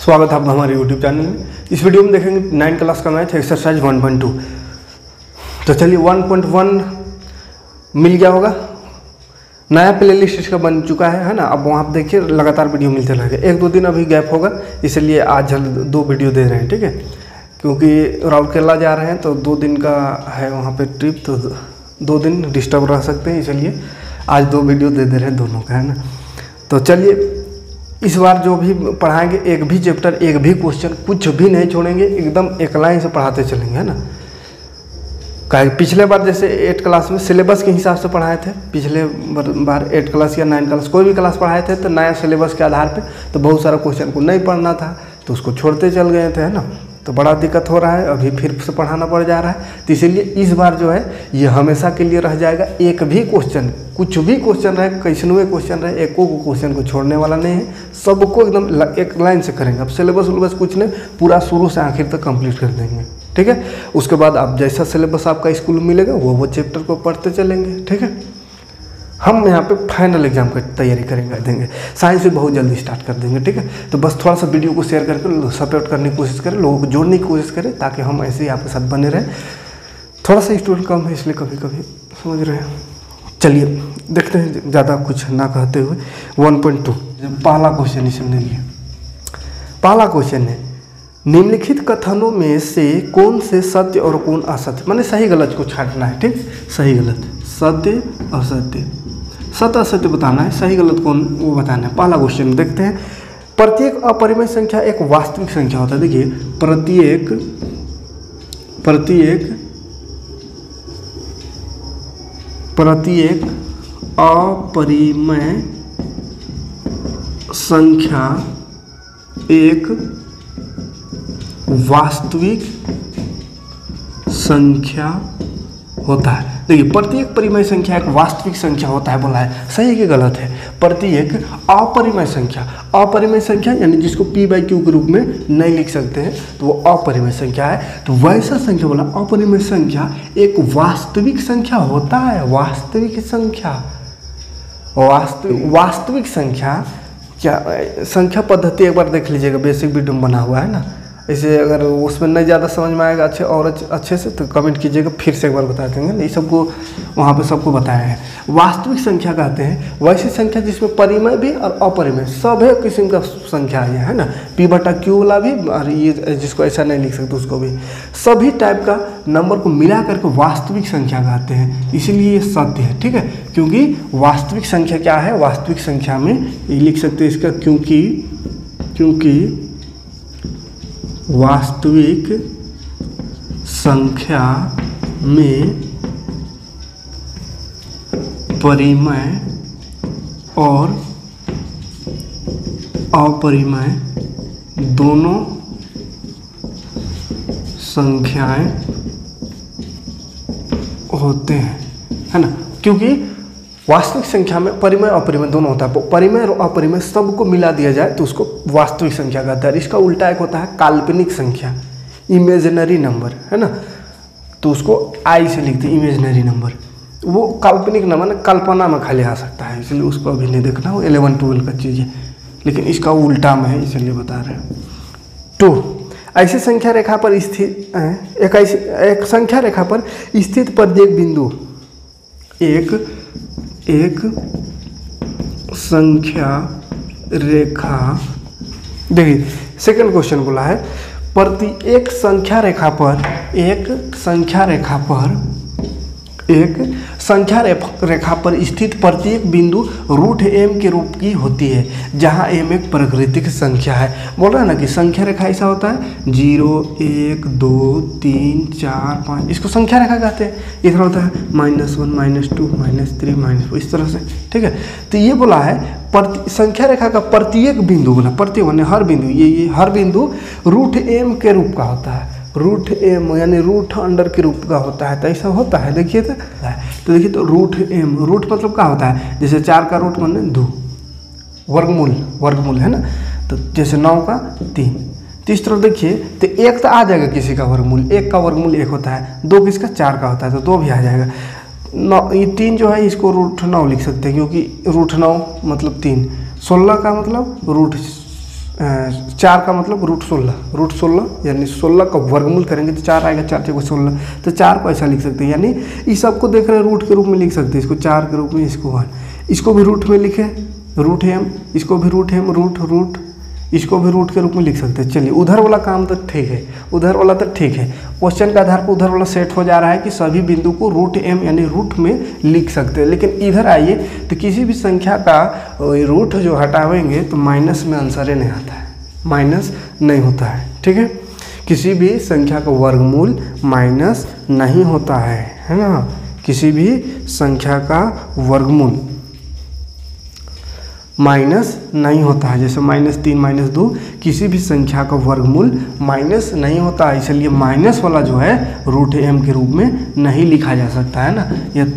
स्वागत है आपका हमारे YouTube चैनल में। इस वीडियो में देखेंगे 9 क्लास का मैथ एक्सरसाइज 1.2। तो चलिए 1.1 मिल गया होगा, नया प्लेलिस्ट इसका बन चुका है ना। अब वहाँ आप देखिए लगातार वीडियो मिलते रहेगा। 1-2 दिन अभी गैप होगा, इसलिए आज जल्द 2 वीडियो दे रहे हैं, ठीक है। क्योंकि राउरकेला जा रहे हैं तो 2 दिन का है वहाँ पे ट्रिप, तो 2 दिन डिस्टर्ब रह सकते हैं, इसलिए आज 2 वीडियो दे रहे हैं दोनों का, है ना। तो चलिए इस बार जो भी पढ़ाएंगे, एक भी चैप्टर, एक भी क्वेश्चन, कुछ भी नहीं छोड़ेंगे, एकदम एक लाइन से पढ़ाते चलेंगे, है ना। पिछले बार जैसे 8 क्लास में सिलेबस के हिसाब से पढ़ाए थे, पिछले बार 8 क्लास या 9 क्लास कोई भी क्लास पढ़ाए थे, तो नया सिलेबस के आधार पे तो बहुत सारा क्वेश्चन को नहीं पढ़ना था, तो उसको छोड़ते चल गए थे, है ना। तो बड़ा दिक्कत हो रहा है, अभी फिर से पढ़ाना पड़ जा रहा है। तो इसीलिए इस बार जो है ये हमेशा के लिए रह जाएगा। एक भी क्वेश्चन, कुछ भी क्वेश्चन रहे, कैसनवे क्वेश्चन रहे, एको को क्वेश्चन को छोड़ने वाला नहीं है, सबको एकदम एक लाइन से करेंगे। अब सिलेबस कुछ नहीं, पूरा शुरू से आखिर तक कंप्लीट कर देंगे, ठीक है। उसके बाद आप जैसा सिलेबस आपका स्कूल में मिलेगा वो चैप्टर को पढ़ते चलेंगे, ठीक है। हम यहाँ पे फाइनल एग्जाम की तैयारी करेंगे, देंगे। साइंस भी बहुत जल्दी स्टार्ट कर देंगे, ठीक है। तो बस थोड़ा सा वीडियो को शेयर करके सपोर्ट करने की कोशिश करें, लोगों को जोड़ने की कोशिश करें, ताकि हम ऐसे ही आपके साथ बने रहें। थोड़ा सा स्टूडेंट कम है, इसलिए कभी कभी समझ रहे हैं। चलिए देखते हैं, ज़्यादा कुछ ना कहते हुए 1.2 पहला क्वेश्चन इसमें देखिए। पहला क्वेश्चन है, निम्नलिखित कथनों में से कौन से सत्य और कौन असत्य, माने सही गलत को छांटना है, ठीक। सही गलत, सत्य असत्य, सत्य असत्य बताना है, सही गलत कौन वो बताना है। पहला क्वेश्चन देखते हैं। प्रत्येक अपरिमेय संख्या एक वास्तविक संख्या होता है। देखिए प्रत्येक अपरिमेय संख्या एक वास्तविक संख्या होता है। देखिए प्रत्येक परिमेय संख्या एक वास्तविक संख्या होता है बोला है, सही कि गलत है। प्रत्येक अपरिमेय संख्या, अपरिमेय संख्या यानी जिसको p/q के रूप में नहीं लिख सकते हैं, तो वो अपरिमेय संख्या है। तो वैसा संख्या बोला, अपरिमेय संख्या एक वास्तविक संख्या होता है। वास्तविक संख्या, वास्तविक संख्या क्या, संख्या पद्धति एक बार देख लीजिएगा, बेसिक वीडियो में बना हुआ है ना। इसे अगर उसमें नहीं ज़्यादा समझ में आएगा अच्छे से तो कमेंट कीजिएगा, फिर से एक बार बता देंगे। ये सबको वहाँ पे सबको बताया है। वास्तविक संख्या कहते हैं वैसी संख्या जिसमें परिमेय भी और अपरिमेय सभी किस्म का संख्या है ना। p/q वाला भी, और ये जिसको ऐसा नहीं लिख सकते उसको भी, सभी टाइप का नंबर को मिला करके वास्तविक संख्या कहते हैं। इसीलिए ये सत्य है, ठीक है। क्योंकि वास्तविक संख्या क्या है, वास्तविक संख्या में ये लिख सकते हैं इसका, क्योंकि वास्तविक संख्या में परिमेय और अपरिमेय दोनों संख्याएं होते हैं, है ना। क्योंकि वास्तविक संख्या में परिमेय और अपरिमेय दोनों होता है। परिमेय और अपरिमेय सबको मिला दिया जाए तो उसको वास्तविक संख्या कहते हैं। इसका उल्टा एक होता है काल्पनिक संख्या, इमेजिनरी नंबर, है ना। तो उसको आई से लिखते हैं, इमेजिनरी नंबर। वो काल्पनिक नंबर कल्पना में खाली आ सकता है, इसलिए उसको अभी नहीं देखना, वो 11-12 का चीज़ है। लेकिन इसका उल्टा में है, इसलिए बता रहे हैं। 2 ऐसी संख्या रेखा पर स्थित एक संख्या रेखा पर स्थित प्रत्येक बिंदु एक संख्या रेखा, देखिए सेकंड क्वेश्चन बोला है, एक संख्या रेखा पर स्थित प्रत्येक बिंदु √m के रूप की होती है, जहां m एक प्राकृतिक संख्या है। बोल रहा है ना कि संख्या रेखा ऐसा होता है 0, 1, 2, 3, 4, 5, इसको संख्या रेखा कहते हैं। इधर होता है -1, -2, -3, -4, इस तरह से, ठीक है। तो ये बोला है संख्या रेखा का प्रत्येक बिंदु, बोला प्रत्येक माने हर बिंदु, ये हर बिंदु √m के रूप का होता है। √m यानी √अंडर के रूप का होता है। तो ऐसा होता है, देखिए तो देखिए तो √m, रूट मतलब क्या होता है, जैसे 4 का रूट माने 2, वर्गमूल है ना। तो जैसे 9 का 3, तो इस तरह देखिए, तो 1 तो आ जाएगा किसी का वर्गमूल, 1 का वर्गमूल 1 होता है, 2 किसका 4 का होता है, तो 2 भी आ जाएगा। 9, ये 3 जो है इसको √9 लिख सकते हैं, क्योंकि √9 मतलब 3, 16 का मतलब 4 का मतलब √16 यानी 16 का वर्गमूल करेंगे तो 4 आएगा, 4 × 16, तो 4 को ऐसा लिख सकते हैं, यानी इस सबको देख रहे हैं रूट के रूप में लिख सकते हैं, इसको 4 के रूप में, इसको 1, इसको भी रूट में लिखे √m, इसको भी √m, रूट इसको भी रूट के रूप में लिख सकते हैं। चलिए उधर वाला काम तो ठीक है, उधर वाला तो ठीक है, क्वेश्चन के आधार पर उधर वाला सेट हो जा रहा है कि सभी बिंदु को √m यानी रूट में लिख सकते हैं। लेकिन इधर आइए तो किसी भी संख्या का रूट जो हटावेंगे तो माइनस में आंसर नहीं आता है, माइनस नहीं होता है, ठीक है। किसी भी संख्या का वर्गमूल माइनस नहीं होता है ना, किसी भी संख्या का वर्गमूल माइनस नहीं होता है, जैसे -3 -2 किसी भी संख्या का वर्गमूल माइनस नहीं होता है, इसलिए माइनस वाला जो है √m के रूप में नहीं लिखा जा सकता है ना,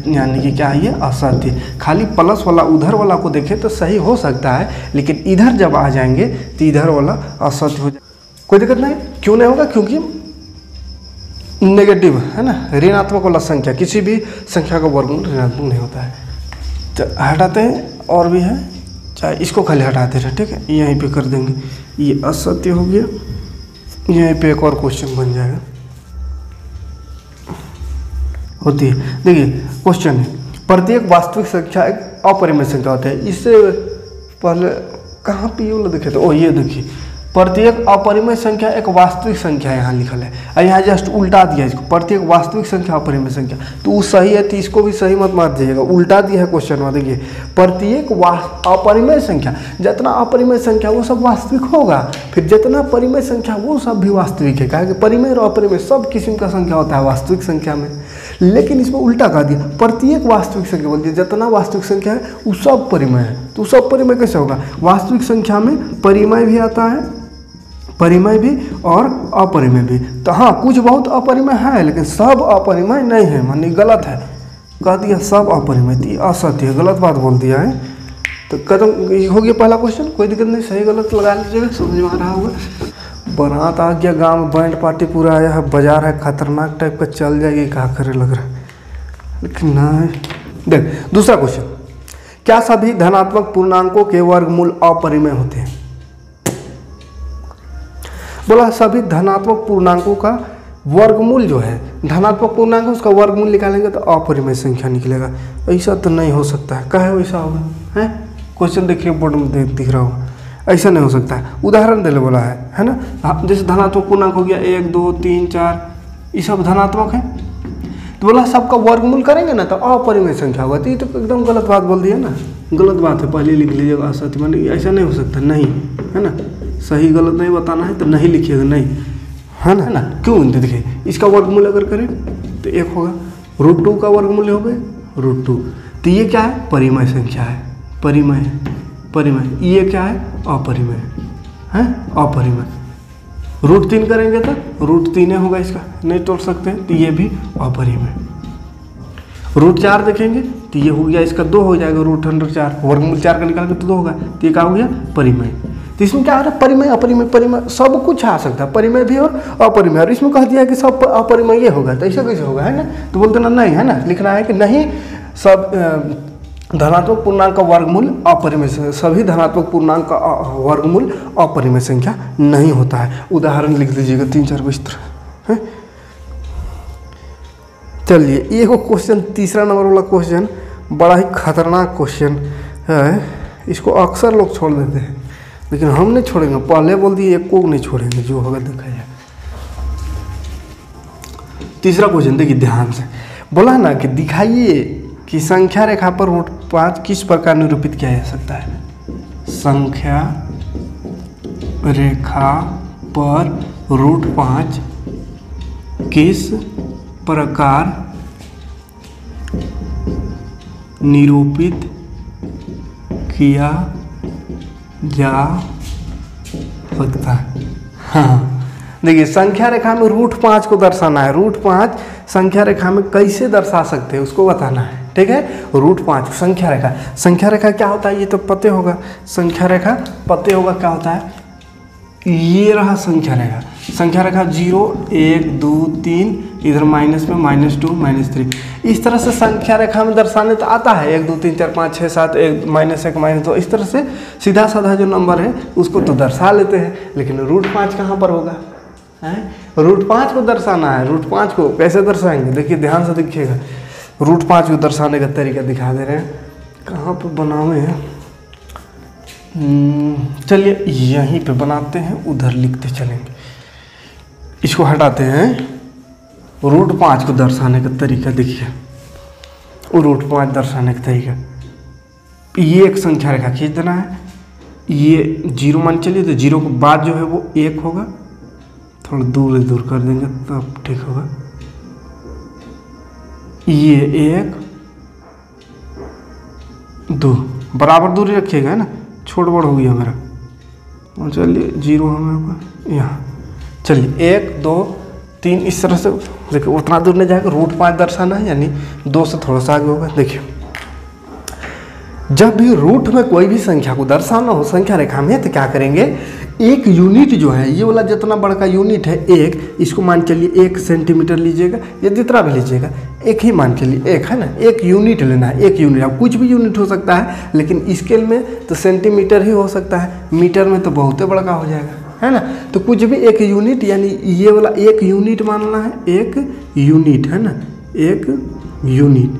यानी कि क्या है ये असत्य। खाली प्लस वाला उधर वाला को देखें तो सही हो सकता है, लेकिन इधर जब आ जाएंगे तो इधर वाला असत्य हो जाए। कोई दिक्कत नहीं, क्यों नहीं होगा, क्योंकि नेगेटिव है ना, ऋणात्मक वाला संख्या, किसी भी संख्या का वर्गमूल ऋणात्मक नहीं होता है। तो हटाते हैं, और भी है, चाहे इसको खाली हटाते रहे, ठीक है, यहीं पे कर देंगे, ये असत्य हो गया, यहीं पे एक और क्वेश्चन बन जाएगा, होती है। देखिए क्वेश्चन है, प्रत्येक वास्तविक संख्या एक अपरिमेय संख्या होती है। इससे पहले कहाँ पे ये वाला देखे थे, ओ ये देखिए, प्रत्येक अपरिमेय संख्या एक वास्तविक संख्या यहाँ लिखल है, और यहाँ जस्ट उल्टा दिया इसको, प्रत्येक वास्तविक संख्या अपरिमेय संख्या, तो वो सही है तो इसको भी सही मत मार दीजिएगा, उल्टा दिया है क्वेश्चन में। देखिए प्रत्येक अपरिमेय संख्या, जितना अपरिमेय संख्या वो सब वास्तविक होगा, फिर जितना परिमेय संख्या वो सब भी वास्तविक है, कहा कि परिमेय और अपरिमेय सब किस्म का संख्या होता है वास्तविक संख्या में, लेकिन इसमें उल्टा कर दिया, प्रत्येक वास्तविक संख्या बोल दिया, जितना वास्तविक संख्या है वो सब परिमेय है, तो सब परिमेय कैसे होगा, वास्तविक संख्या में परिमेय भी आता है, परिमेय भी और अपरिमेय भी, तो हाँ कुछ बहुत अपरिमेय है, लेकिन सब अपरिमेय नहीं है, मानी गलत है, कह दिया सब अपरिमेय, तो असत्य है, गलत बात बोल दिया है। तो कदम हो गया पहला क्वेश्चन, कोई दिक्कत नहीं, सही गलत लगा लीजिएगा, समझ में आ रहा होगा। बारात आ गया, गांव में बैंड पार्टी पूरा आया है, बाजार है, खतरनाक टाइप का चल जाएगी, क्या करे लग रहा है, लेकिन नहीं। देख दूसरा क्वेश्चन, क्या सभी धनात्मक पूर्णांकों के वर्गमूल अपरिमेय होते हैं? बोला सभी धनात्मक पूर्णांकों का वर्गमूल जो है, धनात्मक पूर्णांक उसका वर्गमूल निकालेंगे तो अपरिमेय संख्या निकलेगा, ऐसा तो नहीं हो सकता है, कहे वैसा होगा है, क्वेश्चन देखिए बोर्ड में दिख रहा होगा, ऐसा नहीं हो सकता है। उदाहरण देने बोला है ना, जैसे धनात्मक पूर्णांक हो गया 1 2 3 4, ये सब धनात्मक है, तो बोला सबका वर्गमूल करेंगे ना तो अपरिमेय संख्या होगा, तो ये तो एकदम गलत बात बोल दिया ना, गलत बात है, पहले लिख लीजिएगा असत्य, माने ऐसा नहीं हो सकता, नहीं है ना, सही गलत नहीं बताना है तो नहीं लिखिएगा, नहीं है ना, क्यों, देखिए इसका वर्गमूल अगर करें तो 1 होगा, √2 का वर्गमूल हो गए √2, तो ये क्या है, परिमेय संख्या है, परिमेय, ये क्या है, अपरिमेय है, अपरिमेय। √3 करेंगे तो √3 होगा, इसका नहीं तोड़ सकते हैं, तो ये भी अपरिमेय। √4 देखेंगे तो ये हो गया, इसका 2 हो जाएगा, √4 वर्गमूल 4 का निकालेंगे तो 2 होगा, तो ये क्या हो गया, परिमेय। तो इसमें क्या आ रहा है, परिमेय अपरिमेय, परिमेय सब कुछ आ सकता है, परिमेय भी और अपरिमेय, और इसमें कह दिया कि सब अपरिमेय होगा, तो ऐसा कैसे होगा, है ना, तो बोलते ना नहीं, है ना, लिखना है कि नहीं सब धनात्मक पूर्णांक का वर्गमूल अपरिमेय, सभी धनात्मक पूर्णांक का वर्गमूल अपरिमेय संख्या नहीं होता है। उदाहरण लिख दीजिएगा 3-4 इस तरह है। चलिए एक क्वेश्चन, तीसरा नंबर वाला क्वेश्चन बड़ा ही खतरनाक क्वेश्चन है, इसको अक्सर लोग छोड़ देते हैं, लेकिन हम नहीं छोड़ेंगे, पहले बोल दिए एक को नहीं छोड़ेंगे, जो होगा देखा जाए। तीसरा क्वेश्चन देखिए ध्यान से, बोला ना कि दिखाइए कि संख्या रेखा पर √5 किस प्रकार निरूपित किया जा सकता है। संख्या रेखा पर √5 किस प्रकार निरूपित किया जा सकता है। हाँ देखिए संख्या रेखा में √5 को दर्शाना है, √5 संख्या रेखा में कैसे दर्शा सकते हैं उसको बताना है, ठीक है। √5 संख्या रेखा, संख्या रेखा क्या होता है ये तो पते होगा, संख्या रेखा पते होगा क्या होता है, ये रहा संख्या रेखा। संख्या रेखा 0 1 2 3, इधर माइनस में -2 -3। इस तरह से संख्या रेखा में दर्शाने तो आता है 1 2 3 4 5 6 7 1 -1 -2, इस तरह से सीधा साधा जो नंबर है उसको तो दर्शा लेते हैं। लेकिन √5 कहाँ पर होगा? √5 को दर्शाना है। √5 को कैसे दर्शाएंगे? देखिए ध्यान से देखिएगा, √5 को दर्शाने का तरीका दिखा दे रहे हैं। कहाँ पर बनावे हैं? चलिए यहीं पे बनाते हैं, उधर लिखते चलेंगे। इसको हटाते हैं। √5 को दर्शाने का तरीका देखिए, √5 दर्शाने का तरीका, ये एक संख्या रेखा खींच देना है। ये 0 मान चलिए, तो 0 के बाद जो है वो 1 होगा। थोड़ा दूर कर देंगे तब ठीक होगा। ये 1 2 बराबर दूरी रखिएगा, है ना, छोट बड़ हो गया मेरा। और चलिए 0 हमें यहाँ, चलिए 1 2 3 इस तरह से देखिए, उतना दूर नहीं जाएगा। √5 दर्शाना है, यानी 2 से थोड़ा सा आगे होगा। देखिए जब भी रूट में कोई भी संख्या को दर्शाना हो संख्या रेखा में, तो क्या करेंगे, एक यूनिट जो है, ये वाला जितना बड़ा यूनिट है 1, इसको मान चलिए 1 सेंटीमीटर लीजिएगा, या जितना भी लीजिएगा, एक ही मान चलिए 1 है ना, 1 यूनिट लेना है। 1 यूनिट, अब कुछ भी यूनिट हो सकता है, लेकिन स्केल में तो सेंटीमीटर ही हो सकता है, मीटर में तो बहुत बड़ा हो जाएगा, है ना। तो कुछ भी 1 यूनिट, यानी ये वाला 1 यूनिट मानना है, 1 यूनिट, है ना, 1 यूनिट,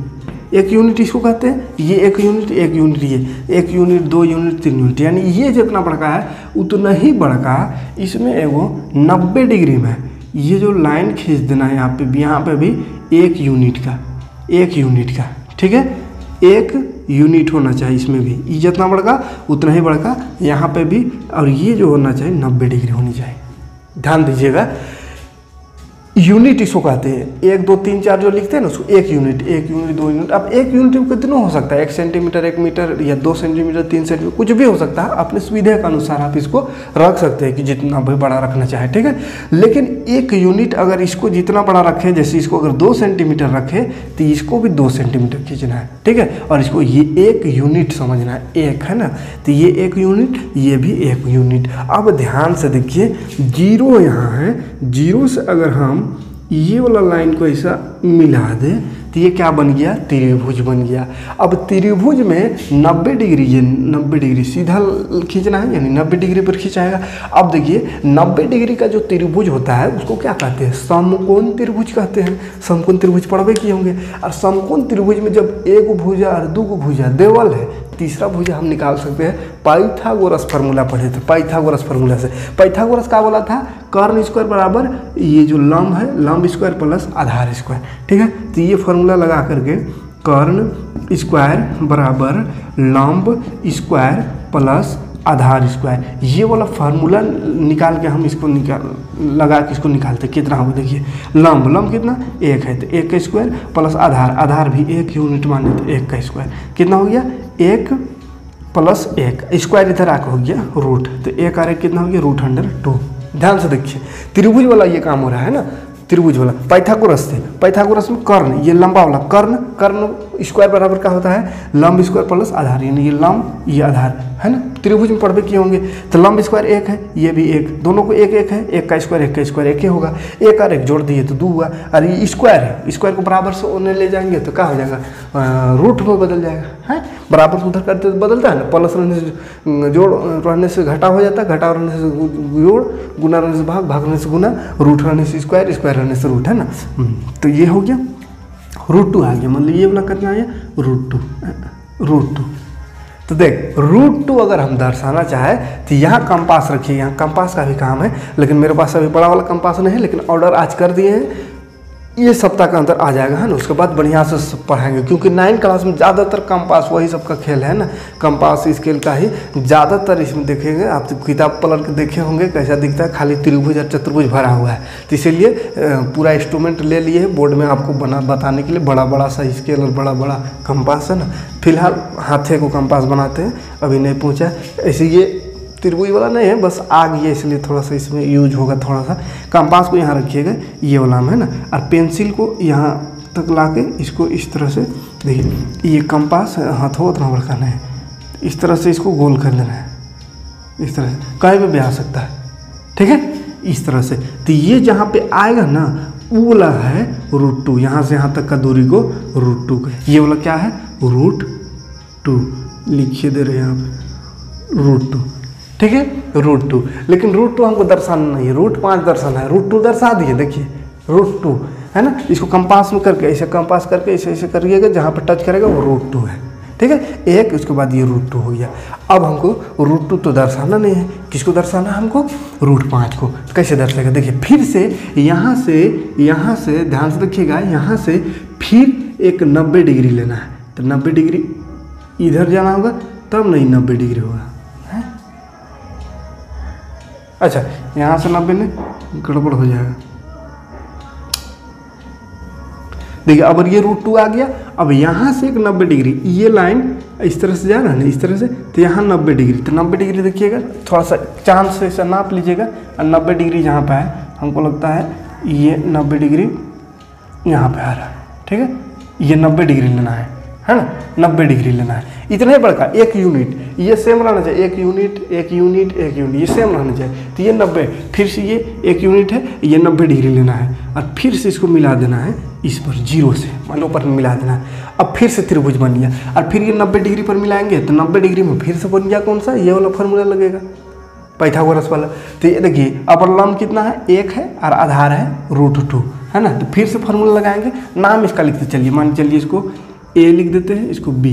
1 यूनिट इसको कहते हैं। ये 1 यूनिट, 1 यूनिट, ये 1 यूनिट 2 यूनिट 3 यूनिट, यानी ये जितना बड़का है उतना ही बड़का इसमें एगो 90 डिग्री में ये जो लाइन खींच देना है यहाँ पे भी 1 यूनिट का, 1 यूनिट का, ठीक है, 1 यूनिट होना चाहिए इसमें भी। ये जितना बड़का उतना ही बड़का यहाँ पे भी, और ये जो होना चाहिए 90 डिग्री होनी चाहिए। ध्यान दीजिएगा, यूनिट इसको कहते हैं। 1 2 3 4 जो लिखते हैं ना उसको 1 यूनिट, 1 यूनिट 2 यूनिट। अब 1 यूनिट कितना हो सकता है? 1 सेंटीमीटर, 1 मीटर, या 2 सेंटीमीटर, 3 सेंटीमीटर, कुछ भी हो सकता है। अपने सुविधा के अनुसार आप इसको रख सकते हैं कि जितना भी बड़ा रखना चाहे, ठीक है। लेकिन 1 यूनिट अगर इसको जितना बड़ा रखें, जैसे इसको अगर 2 सेंटीमीटर रखें तो इसको भी 2 सेंटीमीटर खींचना है, ठीक है। और इसको ये 1 यूनिट समझना है, 1 है ना, तो ये 1 यूनिट, ये भी 1 यूनिट। अब ध्यान से देखिए, 0 यहाँ है, 0 से अगर हम ये वाला लाइन को ऐसा मिला दे तो ये क्या बन गया? त्रिभुज बन गया। अब त्रिभुज में 90 डिग्री, ये 90 डिग्री सीधा खींचना है, यानी 90 डिग्री पर खींचाएगा। अब देखिए 90 डिग्री का जो त्रिभुज होता है उसको क्या कहते हैं? समकोण त्रिभुज कहते हैं। समकोण त्रिभुज पढ़वे किए होंगे। और समकोण त्रिभुज में जब 1 भुजा और 2 भुजा देवल है, तीसरा भुजा हम निकाल सकते हैं। पाइथागोरस फार्मूला पढ़े थे, पाइथागोरस फार्मूला से। पाइथागोरस क्या बोला था? कर्ण स्क्वायर बराबर ये जो लंब है, लंब स्क्वायर प्लस आधार स्क्वायर, ठीक है। तो ये फार्मूला लगा करके कर्ण स्क्वायर बराबर लंब स्क्वायर प्लस आधार स्क्वायर, ये वाला फार्मूला निकाल के हम इसको लगा के इसको निकालते कितना होगा? देखिए लंब कितना? 1 है, तो 1 का स्क्वायर प्लस आधार भी 1 यूनिट माने, तो 1 का स्क्वायर कितना हो गया? 1 प्लस 1 स्क्वायर इधर आकर हो गया रूट, तो 1 और 1 कितना हो गया? √2। ध्यान से देखिए, त्रिभुज वाला ये काम हो रहा है ना, त्रिभुज वाला पाइथागोरस से। पाइथागोरस में कर्ण, ये लंबा वाला कर्ण स्क्वायर बराबर क्या होता है? लंब स्क्वायर प्लस आधार, यानी ये लंब ये आधार, है ना। त्रिभुज में पढ़वे किए होंगे। तो लंब स्क्वायर 1 है, ये भी 1, दोनों को 1 1 है, 1 का स्क्वायर 1 ही होगा। 1 और 1 जोड़ दिए तो 2 हुआ। और ये स्क्वायर है, स्क्वायर को बराबर से उन्हें ले जाएंगे तो क्या हो जाएगा? रूट में बदल जाएगा, है। बराबर से उधर करते तो बदलता है ना, प्लस रहने से जोड़, रहने से घटा हो जाता है, घटा रहने से जोड़, गुना रहने से भाग, भाग रहने से गुना, रूट रहने से स्क्वायर, स्क्वायर रहने से रूट, है ना। तो ये हो गया √2 आ गया, मतलब ये वाला कितना आया? √2। तो देख √2 अगर हम दर्शाना चाहे तो यहाँ कंपास रखिए, यहाँ कंपास का भी काम है, लेकिन मेरे पास अभी बड़ा वाला कंपास नहीं है, लेकिन ऑर्डर आज कर दिए हैं। ये सप्ताह के अंदर आ जाएगा, है ना। उसके बाद बढ़िया से पढ़ाएंगे, क्योंकि 9 क्लास में ज़्यादातर कंपास वही सबका खेल है ना, कंपास स्केल का ही ज़्यादातर इसमें देखेंगे। आप तो किताब पलट के देखे होंगे कैसा दिखता है, खाली त्रिभुज और चतुर्भुज भरा हुआ है। तो इसीलिए पूरा इंस्ट्रूमेंट ले लिए है बोर्ड में आपको बताने के लिए, बड़ा सा स्केल और बड़ा कंपास, है ना। फिलहाल हाथे को कंपास बनाते हैं, अभी नहीं पहुँचा। ऐसे ये त्रिभुज वाला नहीं है, बस आ गया इसलिए थोड़ा सा इसमें यूज होगा थोड़ा सा। कंपास को यहाँ रखिएगा, ये वाला में, है ना। और पेंसिल को यहाँ तक लाके इसको इस तरह से, देखिए ये कंपास हाथों उतना बड़का नहीं है, इस तरह से इसको गोल कर लेना है, इस तरह से कहीं भी आ सकता है, ठीक है, इस तरह से। तो ये जहाँ पे आएगा ना वो वाला है √2, यहाँ से यहाँ तक का दूरी को √2 का, ये वाला क्या है √2, लिखिए दे रहे हैं यहाँ पे √2, ठीक है √2। लेकिन √2 हमको दर्शाना नहीं है, √5 दर्शाना है। √2 दर्शा दिए, देखिए √2 है ना, इसको कंपास में करके ऐसे कंपास करके ऐसे ऐसे करिएगा, जहाँ पर टच करेगा वो √2 है, ठीक है एक, उसके बाद ये √2 हो गया। अब हमको √2 तो दर्शाना नहीं है, किसको दर्शाना है हमको √5 को। तो कैसे दर्शाएगा, देखिए फिर से यहाँ से ध्यान से देखिएगा, यहाँ से फिर एक 90 डिग्री लेना है। तो 90 डिग्री इधर जाना होगा तब नहीं 90 डिग्री होगा है? अच्छा यहाँ से 90 में गड़बड़ हो जाएगा। देखिए अब ये √2 आ गया, अब यहाँ से एक 90 डिग्री, ये लाइन इस तरह से जा रहा है ना, इस तरह से, तो यहाँ 90 डिग्री, तो 90 डिग्री देखिएगा थोड़ा सा चांद से ऐसा नाप लीजिएगा, और 90 डिग्री जहाँ पे है हमको लगता है ये 90 डिग्री यहाँ पे आ रहा है, ठीक है ये 90 डिग्री लेना है ना, 90 डिग्री लेना है। इतना ही बड़का एक यूनिट, ये सेम रहना चाहिए, एक यूनिट एक यूनिट एक यूनिट, ये सेम रहना चाहिए। तो ये 90, फिर से ये एक यूनिट है, ये 90 डिग्री लेना है, और फिर से इसको मिला देना है इस पर 0 से, मान लो ऊपर में मिला देना है। अब फिर से त्रिभुज बन गया, और फिर ये 90 डिग्री पर मिलाएंगे तो 90 डिग्री में फिर से बन गया कौन सा, ये वाला फार्मूला लगेगा पाइथागोरस वाला। तो ये देखिए अपर लंब कितना है 1 है, और आधार है √2 है ना। तो फिर से फार्मूला लगाएंगे, नाम इसका लिखते चलिए, मान चलिए इसको A लिख देते हैं, इसको B।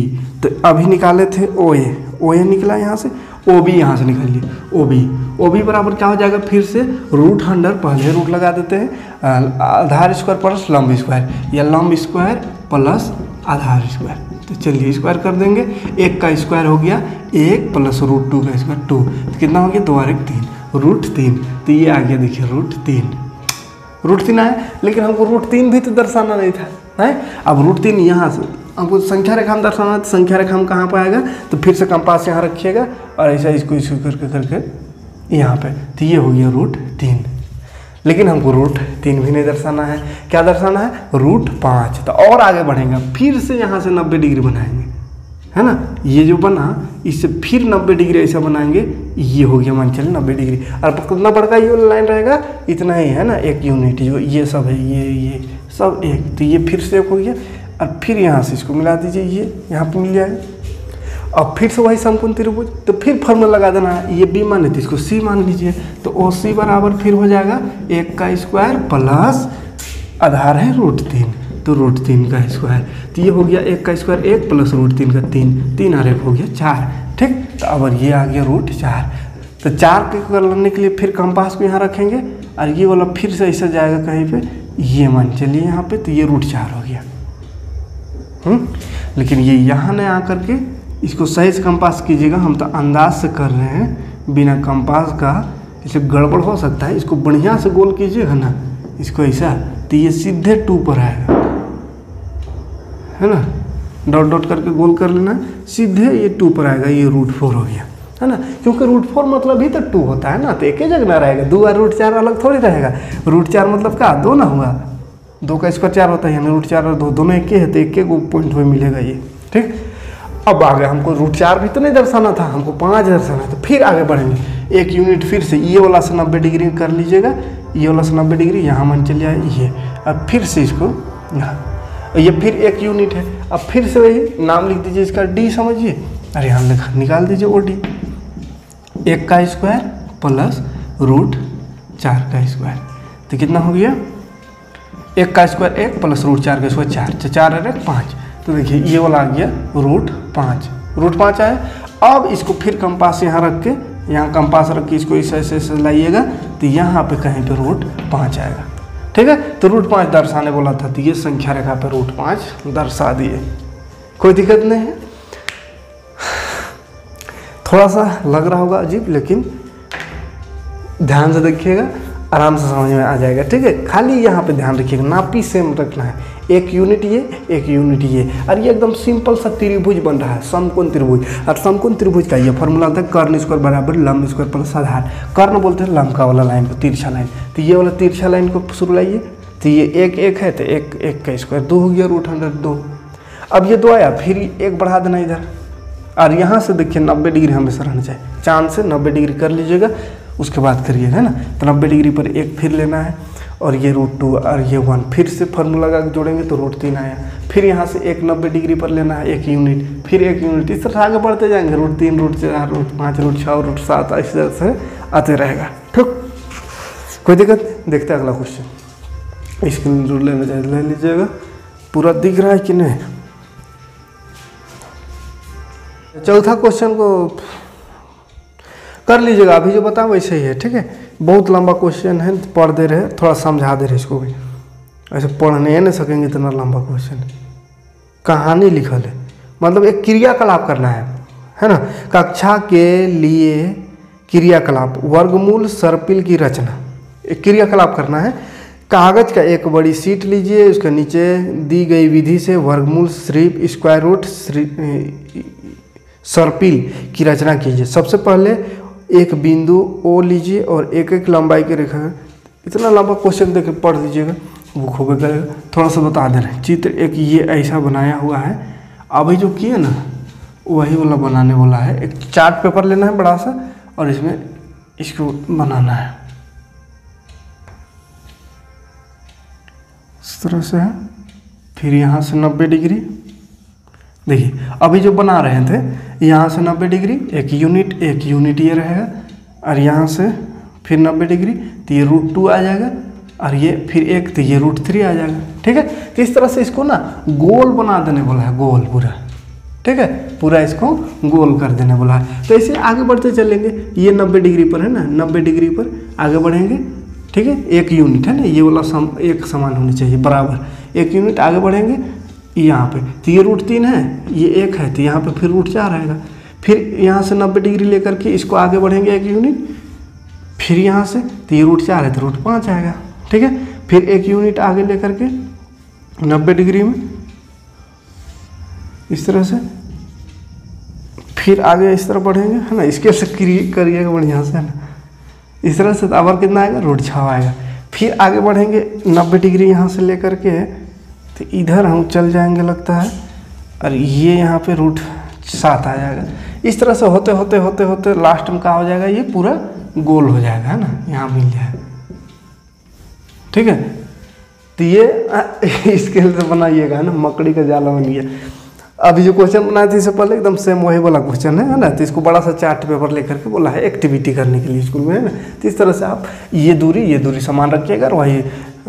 तो अभी निकाले थे OA निकला यहाँ से, OB यहाँ से निकालिए OB बराबर क्या हो जाएगा, फिर से √100, पहले रूट लगा देते हैं, आधार स्क्वायर प्लस लंब स्क्वायर, या लंब स्क्वायर प्लस आधार स्क्वायर। तो चलिए स्क्वायर कर देंगे, 1 का स्क्वायर हो गया 1 प्लस √2 का स्क्वायर 2, तो कितना हो गया 2 और 1 3, √3। तो ये आ गया देखिए √3 आया, लेकिन हमको √3 भी तो दर्शाना नहीं था है। अब √3 यहाँ से हमको संख्या रेखा में दर्शाना है, तो संख्या रेखा में कहाँ पर आएगा, तो फिर से कंपास यहाँ रखिएगा और ऐसा इसको करके यहाँ पे, तो ये हो गया √3। लेकिन हमको √3 भी नहीं दर्शाना है, क्या दर्शाना है √5। तो और आगे बढ़ेंगे, फिर से यहाँ से 90 डिग्री बनाएंगे है ना, ये जो बना इससे फिर 90 डिग्री ऐसा बनाएंगे, ये हो गया मान चलिए 90 डिग्री। और कितना बड़का ये लाइन रहेगा, इतना ही है ना, एक यूनिट, जो ये सब है ये सब एक, तो ये फिर से एक हो गया, और फिर यहाँ से इसको मिला दीजिए, ये यहाँ पे मिल जाएगा। अब फिर से वही समकोण त्रिभुज, तो फिर फॉर्मूला लगा देना है, ये B मान लेते इसको C मान लीजिए, तो OC बराबर फिर हो जाएगा 1 का स्क्वायर प्लस आधार है √3, तो √3 का स्क्वायर, तो ये हो गया 1 का स्क्वायर 1 प्लस √3 का 3 और 1 हो गया 4, ठीक। तो अब ये आ गया √4। तो 4 के करने के लिए फिर कंपास को यहाँ रखेंगे, और ये वाला फिर से ऐसा जाएगा कहीं पे, ये मान चलिए यहाँ पे, तो ये √4 हो गया। लेकिन ये यहाँ न आकर के इसको सही से कंपास कीजिएगा, हम तो अंदाज से कर रहे हैं बिना कंपास का, इसे गड़बड़ हो सकता है। इसको बढ़िया से गोल कीजिएगा ना, इसको ऐसा, तो ये सीधे 2 पर आएगा है ना, डॉट डॉट करके गोल कर लेना, सीधे ये 2 पर आएगा, ये √4 हो गया है ना, क्योंकि √4 मतलब ही तो 2 होता है ना, तो एक ही जगह ना रहेगा, 2 और √4 अलग थोड़ी रहेगा। √4 मतलब क्या 2 ना हुआ, 2 का स्क्वायर 4 होता है, यानी √4 और 2 दोनों एक ही है, तो एक को पॉइंट में मिलेगा ये, ठीक। अब आगे हमको √4 भी तो नहीं दर्शाना था, हमको 5 दर्शाना है। तो फिर आगे बढ़ेंगे, एक यूनिट फिर से ये वाला से 90 डिग्री कर लीजिएगा, ये वाला से 90 डिग्री यहाँ मान चलिए ये, अब फिर से इसको यहाँ, ये फिर एक यूनिट है। अब फिर से वही नाम लिख दीजिए इसका D समझिए, और यहाँ निकाल दीजिए OD, 1 का स्क्वायर प्लस √4 का स्क्वायर, तो कितना हो गया 1 का स्क्वायर 1 प्लस √4 का स्क्वायर 4, 4 और 1 5। तो देखिए ये वाला आ गया √5 आया। अब इसको फिर कंपास यहाँ रख के, यहाँ कंपास रख के इसको ऐसे लाइएगा, तो यहाँ पे कहीं पे √5 आएगा, ठीक है। तो √5 दर्शाने बोला था, तो ये संख्या रेखा पे √5 दर्शा दिए, कोई दिक्कत नहीं है। थोड़ा सा लग रहा होगा अजीब, लेकिन ध्यान से देखिएगा, आराम से समझ में आ जाएगा, ठीक है। खाली यहाँ पे ध्यान रखिएगा, नापी सेम रखना है, एक यूनिट ये एक यूनिट ये, और ये एकदम सिंपल सा त्रिभुज बन रहा है, समकोण त्रिभुज। और समकोण त्रिभुज का ये फॉर्मूला होता है कर्ण स्क्वायर बराबर लंब स्क्वायर प्लस आधार। कर्ण बोलते हैं लंब का वाला लाइन को, तिरछा लाइन, तो ये वाला तिरछा लाइन को शुरू लाइए, तो ये 1 1 है, तो 1 का स्क्वायर 2 हो गया √102। अब ये 2 आया, फिर 1 बढ़ा देना इधर, और यहाँ से देखिए 90 डिग्री हमेशा रहना चाहिए, चांद से 90 डिग्री कर लीजिएगा, उसके बाद करिए, है ना। तो 90 डिग्री पर एक फिर लेना है और ये √2 और ये 1, फिर से फार्मूला लगा के जोड़ेंगे तो √3 आया। फिर यहाँ से एक 90 डिग्री पर लेना है 1 यूनिट, फिर 1 यूनिट, इस तरह आगे बढ़ते जाएंगे, √3 √4 √5 √6 √7 इस तरह से आते रहेगा। ठीक, कोई दिक्कत नहीं। देखते हैं अगला क्वेश्चन। स्क्रीन जरूर लेना चाहिए, ले लीजिएगा। पूरा दिख रहा है कि नहीं। चौथा क्वेश्चन को कर लीजिएगा, अभी जो बताऊँ वैसे ही है, ठीक है। बहुत लंबा क्वेश्चन है, पढ़ दे रहे, थोड़ा समझा दे रहे इसको भी, ऐसे पढ़ नहीं सकेंगे इतना लंबा क्वेश्चन। कहानी लिखल है, मतलब एक क्रियाकलाप करना है ना। कक्षा के लिए क्रियाकलाप, वर्गमूल सर्पिल की रचना, एक क्रियाकलाप करना है। कागज का एक बड़ी शीट लीजिए, उसके नीचे दी गई विधि से वर्गमूल स्क्वायर रूट सर्पिल की रचना कीजिए। सबसे पहले एक बिंदु O लीजिए और एक एक लंबाई की रेखा। इतना लंबा क्वेश्चन देख पढ़ लीजिएगा, वो खूब करेगा। थोड़ा सा बता दे रहे हैं, चित्र एक ये ऐसा बनाया हुआ है, अभी जो किए ना वही वाला बनाने वाला है। एक चार्ट पेपर लेना है बड़ा सा और इसमें इसको बनाना है इस तरह से है। फिर यहाँ से 90 डिग्री, देखिए अभी जो बना रहे थे यहाँ से 90 डिग्री, एक यूनिट ये रहेगा, और यहाँ से फिर 90 डिग्री तो ये √2 आ जाएगा, और ये फिर एक तो ये √3 आ जाएगा। ठीक है, तो इस तरह से इसको ना गोल बना देने बोला है, गोल पूरा, ठीक है, पूरा इसको गोल कर देने बोला है। तो ऐसे आगे बढ़ते चलेंगे, ये 90 डिग्री पर है ना, 90 डिग्री पर आगे बढ़ेंगे, ठीक है। एक यूनिट है ना, ये वाला एक समान होनी चाहिए, बराबर। एक यूनिट आगे बढ़ेंगे यहाँ पे, तो ये √3 है, ये 1 है, तो यहाँ पे फिर √4 आएगा। फिर यहाँ से 90 डिग्री लेकर के इसको आगे बढ़ेंगे 1 यूनिट, फिर यहाँ से तो ये √4 है तो √5 आएगा, ठीक है। फिर 1 यूनिट आगे लेकर के 90 डिग्री में इस तरह से, फिर आगे इस तरह बढ़ेंगे, है ना। इसके से करिएगा बढ़िया से, है ना। इस तरह से आवर कितना आएगा, √6 आएगा। फिर आगे बढ़ेंगे 90 डिग्री यहाँ से लेकर के, तो इधर हम चल जाएंगे लगता है, और ये यहाँ पे √7 आ जाएगा। इस तरह से होते होते होते होते लास्ट में क्या हो जाएगा, ये पूरा गोल हो जाएगा, है ना, यहाँ मिल जाएगा, ठीक है। तो ये स्केल से बनाइएगा, है ना, मकड़ी का जाला बन गया। अभी जो क्वेश्चन बनाए थे इससे पहले एकदम सेम वही वाला क्वेश्चन है ना। तो इसको बड़ा सा चार्ट पेपर लेकर के बोला है एक्टिविटी करने के लिए स्कूल में, है ना। तो इस तरह से आप ये दूरी समान रखिएगा, और वही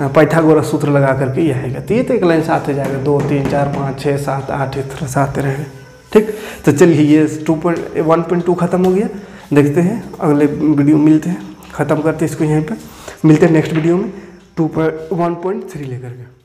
पाइथागोरस सूत्र लगा करके ये आएगा। तो ये तो एक लाइन से आते जाएगा, 2 3 4 5 6 7 8 इस तरह से आते रहेगा, ठीक। तो चलिए ये 1.2 खत्म हो गया। देखते हैं अगले वीडियो मिलते हैं, ख़त्म करते हैं इसको यहीं पर। मिलते हैं नेक्स्ट वीडियो में 1.3 लेकर के।